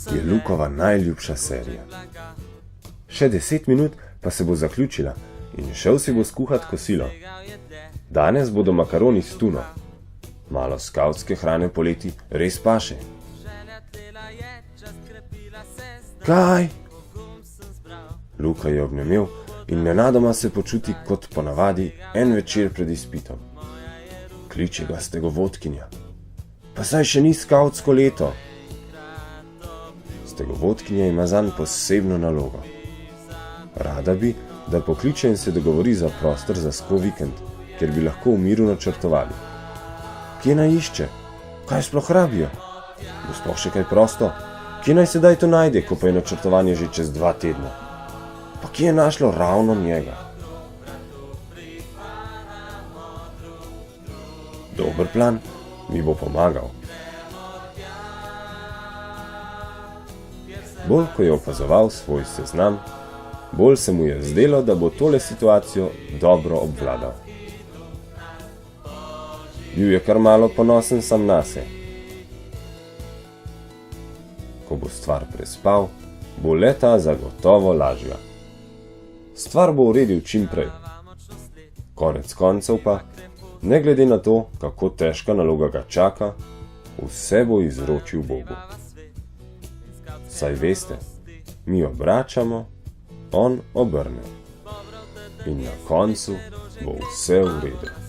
je Lukova najljubša serija. Še 10 minut pa se bo zaključila in šel si bo skuhat kosilo. Danes bodo makaroni s tuno. Malo skavtske hrane poleti res paše. Kaj? Luka je obnemel in nenadoma se počuti kot ponavadi en večer pred izpitom. Kliče ga stegovodkinja. Pa saj še ni skavtsko leto. Stegovodkinja ima zanj posebno nalogo. Rada bi, da pokliče in se dogovori za prostor za vikend, kjer bi lahko v miru načrtovali. Kje naj išče? Kaj sploh rabijo? Bo sploh še kaj prosto? Kje naj sedaj to najde, ko pa je načrtovanje že čez 2 tedna? Pa kje je našlo ravno njega? Dober plan mi bo pomagal. Bolj ko je opazoval svoj seznam, bolj se mu je zdelo, da bo tole situacijo dobro obvladal. Bil je kar malo ponosen sam nase. Ko bo stvar prespal, bo le-ta zagotovo lažja. Stvar bo uredil čim prej. Konec koncev pa, ne glede na to, kako težka naloga ga čaka, vse bo izročil Bogu. Saj veste, mi obračamo, on obrne. In na koncu bo vse v redu.